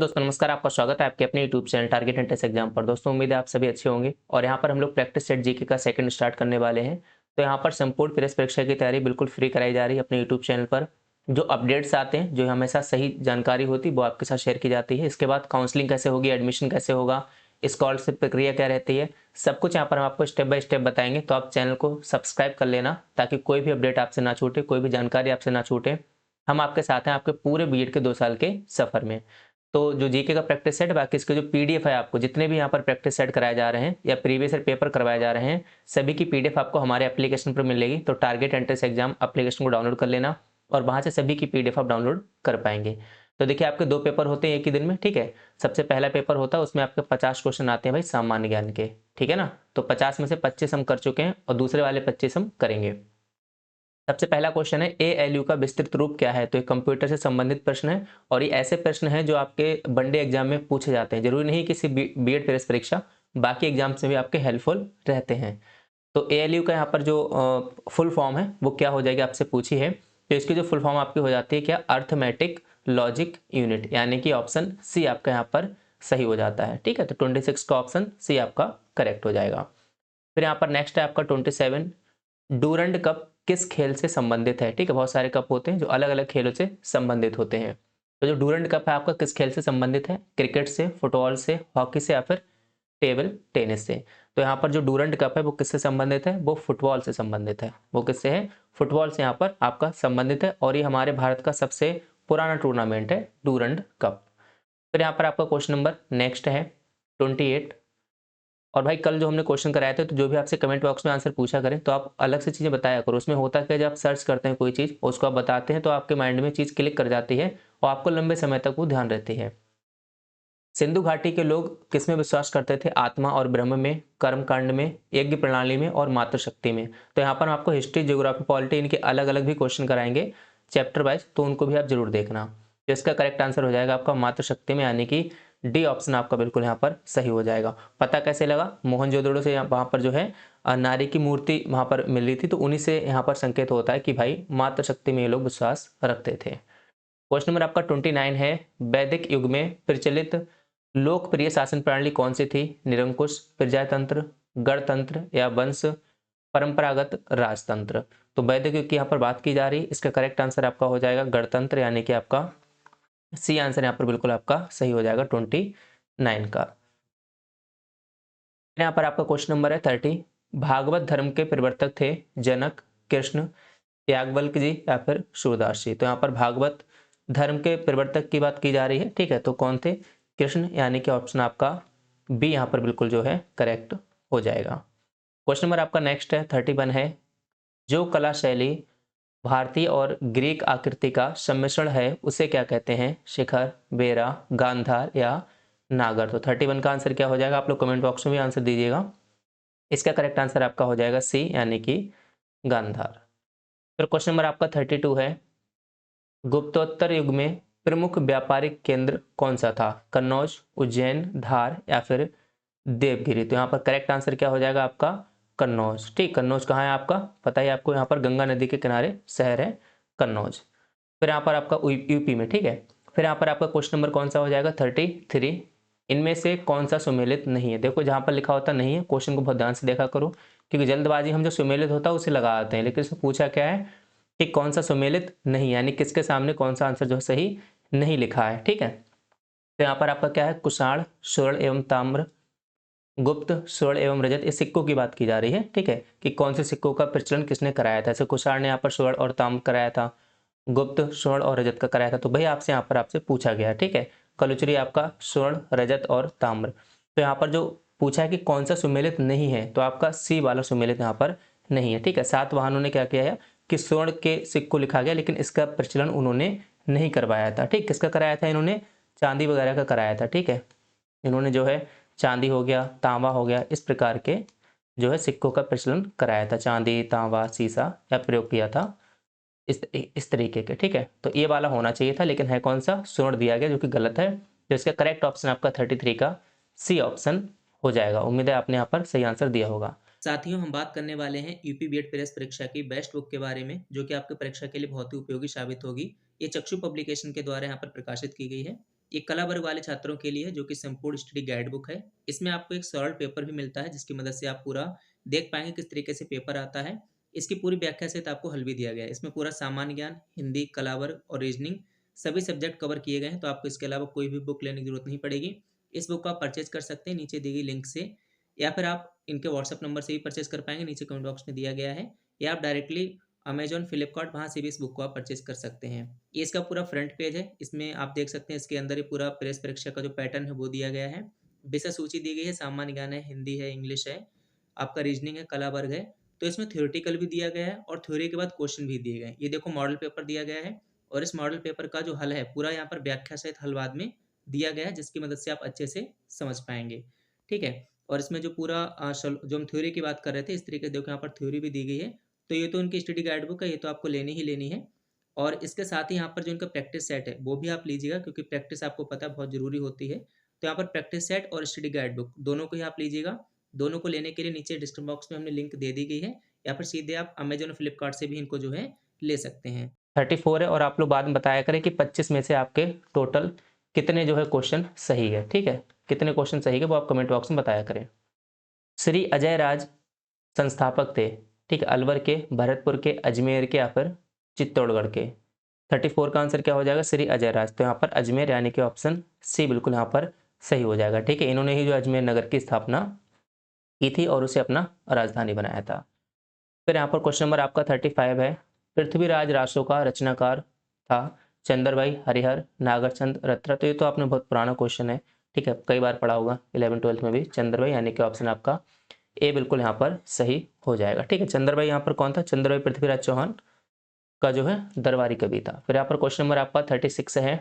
दोस्तों नमस्कार, आपका स्वागत है आपके अपने YouTube channel target and test exam पर। दोस्तों उम्मीद है आप सभी अच्छे होंगे और यहाँ पर हम लोग प्रैक्टिस सेट जीके का सेकंड स्टार्ट करने वाले हैं। तो यहाँ पर संपूर्ण प्रेस परीक्षा की तैयारी बिल्कुल फ्री कराई जा रही है अपने यूट्यूब चैनल पर। जो अपडेट्स आते हैं, जो हमेशा सही जानकारी होती है वो आपके साथ शेयर की जाती है। इसके बाद काउंसलिंग कैसे होगी, एडमिशन कैसे होगा, स्कॉलरशिप प्रक्रिया क्या रहती है, सब कुछ यहाँ पर हम आपको स्टेप बाय स्टेप बताएंगे। तो आप चैनल को सब्सक्राइब कर लेना ताकि कोई भी अपडेट आपसे ना छूटे, कोई भी जानकारी आपसे ना छूटे। हम आपके साथ हैं आपके पूरे बीएड के 2 साल के सफर में। तो जो जीके का प्रैक्टिस सेट, बाकी इसके जो पीडीएफ है, आपको जितने भी यहाँ पर प्रैक्टिस सेट कराए जा रहे हैं या प्रीवियस ईयर पेपर करवाए जा रहे हैं, सभी की पीडीएफ आपको हमारे एप्लीकेशन पर मिलेगी। तो टारगेट एंट्रेंस एग्जाम एप्लीकेशन को डाउनलोड कर लेना और वहां से सभी की पीडीएफ आप डाउनलोड कर पाएंगे। तो देखिए, आपके 2 पेपर होते हैं एक ही दिन में, ठीक है। सबसे पहला पेपर होता है, उसमें आपके 50 क्वेश्चन आते हैं भाई सामान्य ज्ञान के, ठीक है ना। तो 50 में से 25 हम कर चुके हैं और दूसरे वाले 25 हम करेंगे। सबसे पहला क्वेश्चन है, एएलयू का विस्तृत रूप क्या है। तो ये कंप्यूटर से संबंधित प्रश्न है और ये ऐसे प्रश्न हैं जो आपके वनडे एग्जाम में पूछे जाते हैं। जरूरी नहीं किसी बीएड प्रेस परीक्षा, बाकी एग्जाम से भी आपके हेल्पफुल रहते हैं। तो एएलयू का यहाँ पर जो फुल फॉर्म है वो क्या हो जाएगी, आपसे पूछी है। तो इसकी जो फुल फॉर्म आपकी हो जाती है क्या, अर्थमेटिक लॉजिक यूनिट, यानी कि ऑप्शन सी आपका यहाँ पर सही हो जाता है, ठीक है। तो 26 का ऑप्शन सी आपका करेक्ट हो जाएगा। फिर यहाँ पर नेक्स्ट है आपका 27, डूरंड कप किस खेल से संबंधित है, ठीक है। बहुत सारे कप होते हैं जो अलग अलग खेलों से संबंधित होते हैं। तो जो डूरंड कप है आपका किस खेल से संबंधित है, क्रिकेट से, फुटबॉल से, हॉकी से या फिर टेबल टेनिस से। तो यहाँ पर जो डूरंड कप है वो किससे संबंधित है, वो फुटबॉल से संबंधित है। वो किससे है, फुटबॉल से यहाँ पर आपका संबंधित है और ये हमारे भारत का सबसे पुराना टूर्नामेंट है डूरंड कप। फिर यहाँ पर आपका क्वेश्चन नंबर नेक्स्ट है 28। और भाई कल जो हमने क्वेश्चन कराए थे, तो जो भी आपसे कमेंट बॉक्स में आंसर पूछा करें तो आप अलग से चीज़ें बताया करो। उसमें होता क्या, जब आप सर्च करते हैं कोई चीज़, उसको आप बताते हैं तो आपके माइंड में चीज़ क्लिक कर जाती है और आपको लंबे समय तक वो ध्यान रहती है। सिंधु घाटी के लोग किसमें विश्वास करते थे, आत्मा और ब्रह्म में, कर्म कांड में, यज्ञ प्रणाली में और मातृशक्ति में। तो यहाँ पर हम आपको हिस्ट्री, ज्योग्राफी, पॉलिटी, इनके अलग अलग भी क्वेश्चन कराएंगे चैप्टर वाइज, तो उनको भी आप जरूर देखना। तो इसका करेक्ट आंसर हो जाएगा आपका मातृशक्ति में, यानी कि डी ऑप्शन आपका बिल्कुल यहाँ पर सही हो जाएगा। पता कैसे लगा, मोहनजोदड़ो से वहां पर जो है नारी की मूर्ति वहां पर मिल रही थी, तो उन्हीं से यहाँ पर संकेत होता है कि भाई मातृशक्ति में ये लोग विश्वास रखते थे। क्वेश्चन नंबर आपका 29 है, वैदिक युग में प्रचलित लोकप्रिय शासन प्रणाली कौन सी थी, निरंकुश, प्रजातंत्र, गणतंत्र या वंश परंपरागत राजतंत्र। तो वैदिक युग की यहाँ पर बात की जा रही है, इसका करेक्ट आंसर आपका हो जाएगा गणतंत्र, यानी कि आपका सी आंसर यहाँ पर बिल्कुल आपका सही हो जाएगा 29 का। यहाँ पर आपका क्वेश्चन नंबर है 30, भागवत धर्म के प्रवर्तक थे जनक, कृष्ण, याज्ञवल्क्य जी या फिर सूरदास जी। तो यहाँ पर भागवत धर्म के प्रवर्तक की बात की जा रही है, ठीक है। तो कौन थे, कृष्ण, यानी कि ऑप्शन आपका बी यहाँ पर बिल्कुल जो है करेक्ट हो जाएगा। क्वेश्चन नंबर आपका नेक्स्ट है 31 है, जो कला शैली भारतीय और ग्रीक आकृति का सम्मिश्रण है उसे क्या कहते हैं, शिखर, बेरा, गांधार या नागर। तो 31 का आंसर क्या हो जाएगा, आप लोग कमेंट बॉक्स में भी आंसर दीजिएगा। इसका करेक्ट आंसर आपका हो जाएगा सी, यानी कि गांधार। फिर क्वेश्चन नंबर आपका 32 है, गुप्तोत्तर युग में प्रमुख व्यापारिक केंद्र कौन सा था, कन्नौज, उज्जैन, धार या फिर देवगिरी। तो यहाँ पर करेक्ट आंसर क्या हो जाएगा आपका कन्नौज, ठीक। कन्नौज कहाँ है आपका, पता है आपको, यहाँ पर गंगा नदी के किनारे शहर है कन्नौज। फिर यहाँ पर आपका यूपी में, ठीक है। फिर यहाँ पर आपका क्वेश्चन नंबर कौन सा हो जाएगा 33, इनमें से कौन सा सुमेलित नहीं है। देखो जहाँ पर लिखा होता नहीं है, क्वेश्चन को बहुत ध्यान से देखा करो, क्योंकि जल्दबाजी हम जो सुमेलित होता है उसे लगा आते हैं, लेकिन इसमें पूछा क्या है कि कौन सा सुमेलित नहीं, यानी किसके सामने कौन सा आंसर जो है सही नहीं लिखा है, ठीक है। तो यहाँ पर आपका क्या है, कुषाण, स्वर्ण एवं ताम्र, गुप्त, स्वर्ण एवं रजत, इस सिक्कों की बात की जा रही है, ठीक है, कि कौन से सिक्कों का प्रचलन किसने कराया था। जैसे कुषाण ने यहाँ पर स्वर्ण और ताम्र कराया था, गुप्त स्वर्ण और रजत का कराया था। तो भाई आपसे यहाँ पर आपसे पूछा गया, ठीक है, कलुचरी आपका स्वर्ण, रजत और ताम्र। तो यहाँ पर जो पूछा है कि कौन सा सुमेलित नहीं है, तो आपका सी वाला सुमेलित यहाँ पर नहीं है, ठीक है। सातवाहनों ने क्या किया है कि स्वर्ण के सिक्को लिखा गया, लेकिन इसका प्रचलन उन्होंने नहीं करवाया था, ठीक। किसका कराया था, इन्होंने चांदी वगैरह का कराया था, ठीक है। इन्होंने जो है चांदी हो गया, तांबा हो गया, इस प्रकार के जो है सिक्कों का प्रचलन कराया था, चांदी, तांबा, सीसा या प्रयोग किया था इस तरीके के, ठीक है। तो ये वाला होना चाहिए था, लेकिन है कौन सा, स्वर्ण दिया गया, जो कि गलत है। तो इसका करेक्ट ऑप्शन आपका 33 का सी ऑप्शन हो जाएगा। उम्मीद है आपने यहाँ पर सही आंसर दिया होगा। साथियों, हम बात करने वाले हैं यूपी बीएड प्रेस परीक्षा की बेस्ट बुक के बारे में, जो कि आपकी परीक्षा के लिए बहुत ही उपयोगी साबित होगी। ये चक्षु पब्लिकेशन के द्वारा यहाँ पर प्रकाशित की गई है। ये कला वर्ग वाले छात्रों के लिए है, जो कि संपूर्ण स्टडी गाइड बुक है। इसमें आपको एक सरल पेपर भी मिलता है, जिसकी मदद से आप पूरा देख पाएँगे किस तरीके से पेपर आता है। इसकी पूरी व्याख्या सहित आपको हल भी दिया गया है। इसमें पूरा सामान्य ज्ञान, हिंदी, कला वर्ग और रीजनिंग सभी सब्जेक्ट कवर किए गए हैं, तो आपको इसके अलावा कोई भी बुक लेने की ज़रूरत नहीं पड़ेगी। इस बुक को आप परचेज़ कर सकते हैं नीचे दी गई लिंक से, या फिर आप इनके व्हाट्सएप नंबर से भी परचेज़ कर पाएँगे, नीचे कमेंट बॉक्स में दिया गया है, या आप डायरेक्टली अमेज़न, फ्लिपकार्ट वहाँ से भी इस बुक को आप परचेज़ कर सकते हैं। ये इसका पूरा फ्रंट पेज है, इसमें आप देख सकते हैं इसके अंदर ये पूरा प्रेस परीक्षा का जो पैटर्न है वो दिया गया है। विषय सूची दी गई है, सामान्य ज्ञान है, हिंदी है, इंग्लिश है, आपका रीजनिंग है, कला वर्ग है। तो इसमें थ्योरेटिकल भी दिया गया है और थ्योरी के बाद क्वेश्चन भी दिए गए हैं। ये देखो मॉडल पेपर दिया गया है और इस मॉडल पेपर का जो हल है पूरा यहाँ पर व्याख्या सहित हल बाद में दिया गया है, जिसकी मदद से आप अच्छे से समझ पाएँगे। ठीक है? और इसमें जो पूरा जो हम थ्योरी की बात कर रहे थे, इस तरीके से देखो यहाँ पर थ्योरी भी दी गई है। तो ये तो उनकी स्टडी गाइड बुक है, ये तो आपको लेनी ही लेनी है। और इसके साथ ही यहाँ पर जो इनका प्रैक्टिस सेट है, वो भी आप लीजिएगा, क्योंकि प्रैक्टिस आपको पता है बहुत ज़रूरी होती है। तो यहाँ पर प्रैक्टिस सेट और स्टडी गाइड बुक दोनों को ही आप लीजिएगा। दोनों को लेने के लिए नीचे डिस्क्रिप्शन बॉक्स में हमने लिंक दे दी गई है, या फिर सीधे आप अमेज़न और फ्लिपकार्ट से भी इनको जो है ले सकते हैं। 34 है और आप लोग बाद में बताया करें कि 25 में से आपके टोटल कितने जो है क्वेश्चन सही है, ठीक है? कितने क्वेश्चन सही है वो आप कमेंट बॉक्स में बताया करें। श्री अजय राज संस्थापक थे, ठीक है? अलवर के, भरतपुर के, अजमेर के या फिर चित्तौड़गढ़ के। 34 का आंसर क्या हो जाएगा? श्री अजय राज। तो यहाँ पर अजमेर यानी कि ऑप्शन सी बिल्कुल यहाँ पर सही हो जाएगा, ठीक है? इन्होंने ही जो अजमेर नगर की स्थापना की थी और उसे अपना राजधानी बनाया था। फिर यहाँ पर क्वेश्चन नंबर आपका 35 है। पृथ्वीराज रासो का रचनाकार था चंद्रभाई हरिहर, नागरचंद रत्रा। तो ये तो आपने बहुत पुराना क्वेश्चन है, ठीक है? कई बार पढ़ा होगा 11th-12th में भी। चंद्रभाई यानी कि ऑप्शन आपका ए बिल्कुल यहाँ पर सही हो जाएगा, ठीक है? चंद्रभाई यहाँ पर कौन था? चंद्रभाई पृथ्वीराज चौहान का जो है दरबारी कवि था। फिर यहाँ पर क्वेश्चन नंबर आपका 36 है।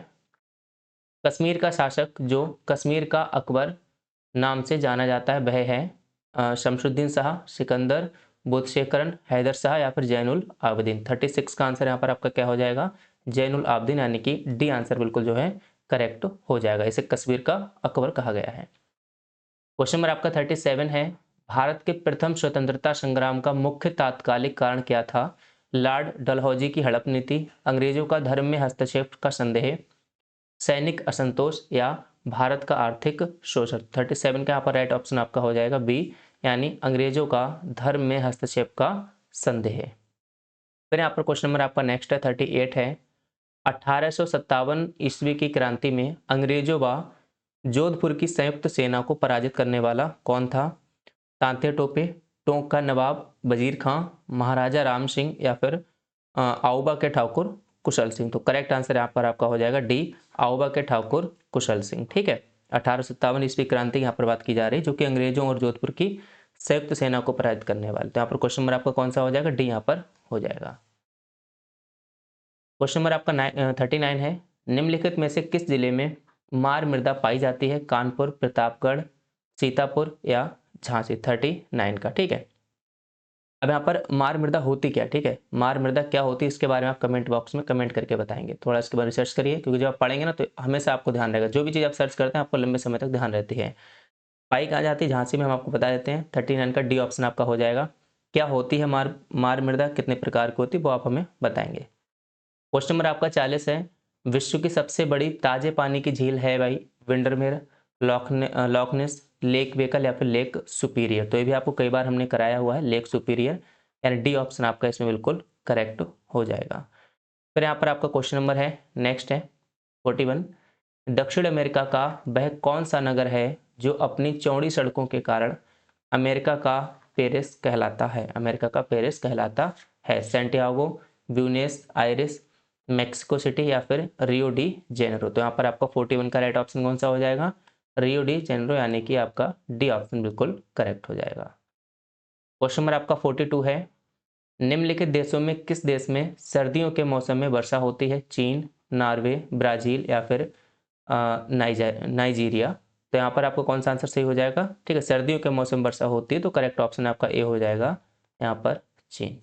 कश्मीर का शासक जो कश्मीर का अकबर नाम से जाना जाता है, वह है शमशुद्दीन शाह, सिकंदर, बुधशेखरन, हैदर शाह या फिर जैनुल आबदीन। 36 का आंसर यहाँ पर आपका क्या हो जाएगा? जैनुल आबदीन यानी कि डी आंसर बिल्कुल जो है करेक्ट हो जाएगा। इसे कश्मीर का अकबर कहा गया है। क्वेश्चन नंबर आपका 37 है। भारत के प्रथम स्वतंत्रता संग्राम का मुख्य तात्कालिक कारण क्या था? लॉर्ड डलहौजी की हड़प नीति, अंग्रेजों का धर्म में हस्तक्षेप का संदेह, सैनिक असंतोष या भारत का आर्थिक शोषण। 37 का यहाँ पर राइट ऑप्शन आपका हो जाएगा बी, यानी अंग्रेजों का धर्म में हस्तक्षेप का संदेह। फिर यहाँ पर क्वेश्चन नंबर आपका नेक्स्ट है 38 है। 1857 ईस्वी की क्रांति में अंग्रेजों व जोधपुर की संयुक्त सेना को पराजित करने वाला कौन था? तांत्या टोपे, टोंक का नवाब वजीर खां, महाराजा राम सिंह या फिर आऊबा के ठाकुर कुशल सिंह। तो करेक्ट आंसर यहाँ पर आपका हो जाएगा डी, आऊबा के ठाकुर कुशल सिंह, ठीक है? 1857 ईस्वी क्रांति यहाँ पर बात की जा रही है, जो कि अंग्रेजों और जोधपुर की संयुक्त सेना को पराजित करने वाले। तो यहाँ पर क्वेश्चन नंबर आपका कौन सा हो जाएगा? डी यहाँ पर हो जाएगा। क्वेश्चन नंबर आपका 39 है। निम्नलिखित में से किस जिले में मार मृदा पाई जाती है? कानपुर, प्रतापगढ़, सीतापुर या झांसी। 39 का, ठीक है? अब यहाँ पर मार मृदा होती क्या, ठीक है? मार मृदा क्या होती है इसके बारे में आप कमेंट बॉक्स में कमेंट करके बताएंगे। थोड़ा इसके बारे में रिसर्च करिए, क्योंकि जब आप पढ़ेंगे ना तो हमेशा आपको ध्यान रहेगा, जो भी चीज़ आप सर्च करते हैं आपको लंबे समय तक ध्यान रहती है। पाई कहाँ जाती है? झांसी में। हम आपको बता देते हैं 39 का डी ऑप्शन आपका हो जाएगा। क्या होती है मार मृदा, कितने प्रकार की होती है वो आप हमें बताएंगे। क्वेश्चन नंबर आपका 40 है। विश्व की सबसे बड़ी ताजे पानी की झील है भाई विंडरमेर, लॉकनेस, लेक वेकल या फिर लेक सुपीरियर। तो ये भी आपको कई बार हमने कराया हुआ है, लेक सुपीरियर, यानी डी ऑप्शन आपका इसमें बिल्कुल करेक्ट हो जाएगा। फिर यहाँ पर आपका क्वेश्चन नंबर है नेक्स्ट है 41। दक्षिण अमेरिका का वह कौन सा नगर है जो अपनी चौड़ी सड़कों के कारण अमेरिका का पेरिस कहलाता है? अमेरिका का पेरिस कहलाता है। Santiago, Buenos iris, Mexico city या फिर रियो डी जेनेरो। तो यहाँ पर आपका 41 का राइट ऑप्शन कौन सा हो जाएगा? रियो डी जेनेरो, यानी कि आपका डी ऑप्शन बिल्कुल करेक्ट हो जाएगा। क्वेश्चन नंबर आपका 42 है। निम्नलिखित देशों में किस देश में सर्दियों के मौसम में वर्षा होती है? चीन, नॉर्वे, ब्राजील या फिर नाइजीरिया। तो यहाँ पर आपको कौन सा आंसर सही हो जाएगा? ठीक है, सर्दियों के मौसम में वर्षा होती है, तो करेक्ट ऑप्शन आपका ए हो जाएगा यहाँ पर चीन।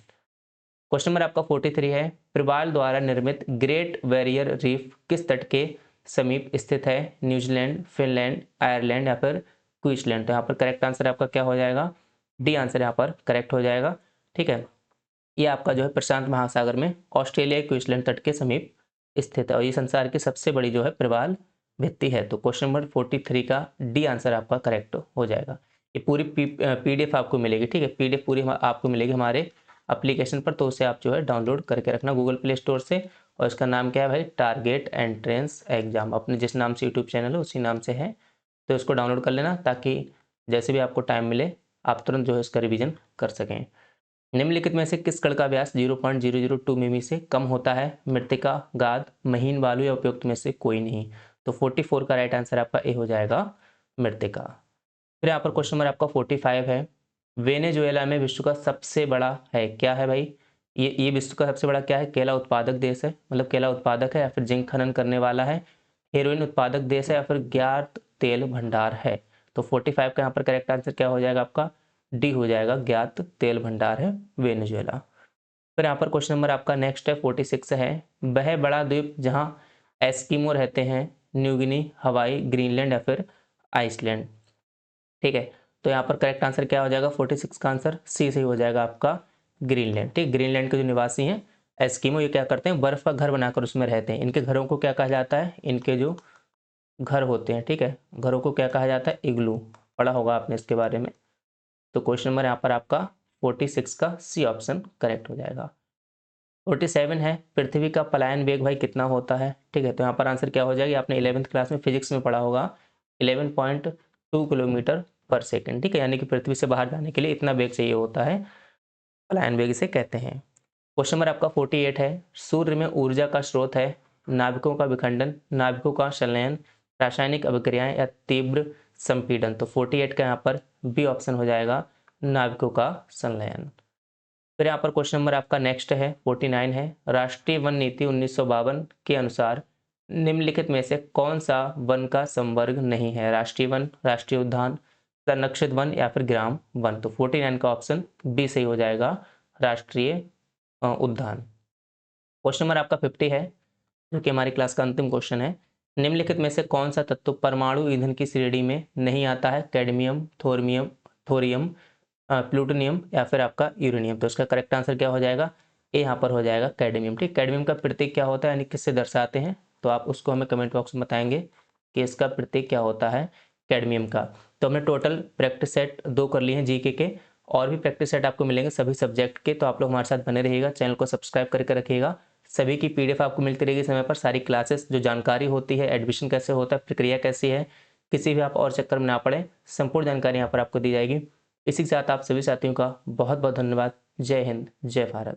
क्वेश्चन नंबर आपका 43 है। प्रवाल द्वारा निर्मित ग्रेट बैरियर रीफ किस तट के समीप स्थित है? न्यूजीलैंड, फिनलैंड, आयरलैंड या फिर क्वींसलैंड। तो यहाँ पर करेक्ट आंसर आपका क्या हो जाएगा? डी आंसर यहाँ पर करेक्ट हो जाएगा, ठीक है? ये आपका जो है प्रशांत महासागर में ऑस्ट्रेलिया क्वींसलैंड तट के समीप स्थित है, और ये संसार की सबसे बड़ी जो है प्रवाल भित्ति है। तो क्वेश्चन नंबर 43 का डी आंसर आपका करेक्ट हो जाएगा। ये पूरी पीडीएफ आपको मिलेगी, ठीक है, पीडीएफ पूरी आपको मिलेगी हमारे एप्लीकेशन पर, तो उसे आप जो है डाउनलोड करके रखना गूगल प्ले स्टोर से। और इसका नाम क्या है भाई, टारगेट एंट्रेंस एग्जाम, अपने जिस नाम से यूट्यूब चैनल है उसी नाम से है। तो इसको डाउनलोड कर लेना ताकि जैसे भी आपको टाइम मिले आप तुरंत जो है इसका रिवीजन कर सकें। निम्नलिखित में से किस कण का व्यास 0.002 मिमी से कम होता है? मृत्तिका, गाद, महीन बालू या उपयुक्त में से कोई नहीं। तो 44 का राइट आंसर आपका ए हो जाएगा, मृत्तिका। फिर यहाँ पर क्वेश्चन नंबर आपका 45 है, वेनेजुएला में विश्व का सबसे बड़ा है, क्या है भाई? ये विश्व का सबसे बड़ा क्या है? केला उत्पादक देश है, मतलब केला उत्पादक है, या फिर जिंक खनन करने वाला है, हेरोइन उत्पादक देश है, या फिर ज्ञात तेल भंडार है। तो 45 का यहाँ पर करेक्ट आंसर क्या हो जाएगा आपका? डी हो जाएगा, ज्ञात तेल भंडार है वेनेजुएला। फिर यहाँ पर क्वेश्चन नंबर आपका नेक्स्ट है 46 है, वह बड़ा द्वीप जहाँ एस्किमो रहते हैं, न्यू गिनी, हवाई, ग्रीनलैंड या फिर आइसलैंड। ठीक है, तो यहाँ पर करेक्ट आंसर क्या हो जाएगा? 46 का आंसर सी सही हो जाएगा आपका, ग्रीनलैंड। ठीक, ग्रीनलैंड के जो निवासी हैं एस्किमो, ये क्या करते हैं? बर्फ का घर बनाकर उसमें रहते हैं। इनके घरों को क्या कहा जाता है? इनके जो घर होते हैं, ठीक है, घरों को क्या कहा जाता है? इग्लू। पढ़ा होगा आपने इसके बारे में। तो क्वेश्चन नंबर यहाँ पर आपका 46 का सी ऑप्शन करेक्ट हो जाएगा। 47 है, पृथ्वी का पलायन वेग भाई कितना होता है? ठीक है, तो यहाँ पर आंसर क्या हो जाएगा? आपने 11th क्लास में फिजिक्स में पढ़ा होगा, 11.2 किलोमीटर पर सेकंड। ठीक है, यानी कि पृथ्वी से बाहर जाने के लिए इतना वेग चाहिए होता है, पलायन वेग इसे कहते हैं। क्वेश्चन नंबर आपका 48 है, सूर्य में ऊर्जा का स्रोत है, नाभिकों का विखंडन, नाभिकों का संलयन, रासायनिक अभिक्रियाएं या तीव्र संपीड़न। तो 48 का यहाँ पर बी ऑप्शन हो जाएगा, नाभिकों का संलयन। फिर यहाँ पर क्वेश्चन नंबर आपका नेक्स्ट है 49 है, राष्ट्रीय वन नीति 1952 के अनुसार निम्नलिखित में से कौन सा वन का संवर्ग नहीं है? राष्ट्रीय वन, राष्ट्रीय उद्यान, संरक्षित वन या फिर ग्राम वन। तो 49 का ऑप्शन बी सही हो जाएगा, राष्ट्रीय उद्यान। क्वेश्चन नंबर आपका 50 है, जो कि हमारी क्लास का अंतिम क्वेश्चन है, निम्नलिखित में से कौन सा तत्व परमाणु ईंधन की श्रेणी में नहीं आता है? कैडमियम, थोरियम, प्लूटोनियम या फिर आपका यूरेनियम। तो इसका करेक्ट आंसर क्या हो जाएगा? ए यहाँ पर हो जाएगा, कैडमियम। ठीक, कैडमियम का प्रतीक क्या होता है, यानी किससे दर्शाते हैं? तो आप उसको हमें कमेंट बॉक्स में बताएंगे कि इसका प्रतीक क्या होता है कैडमियम का। तो हमने टोटल प्रैक्टिस सेट 2 कर लिए हैं जीके के, और भी प्रैक्टिस सेट आपको मिलेंगे सभी सब्जेक्ट के। तो आप लोग हमारे साथ बने रहिएगा, चैनल को सब्सक्राइब करके रखिएगा। सभी की पीडीएफ आपको मिलती रहेगी समय पर, सारी क्लासेस जो जानकारी होती है, एडमिशन कैसे होता है, प्रक्रिया कैसी है, किसी भी आप और चक्कर में ना पड़े, संपूर्ण जानकारी यहाँ पर आपको दी जाएगी। इसी के साथ आप सभी साथियों का बहुत बहुत धन्यवाद। जय हिंद, जय भारत।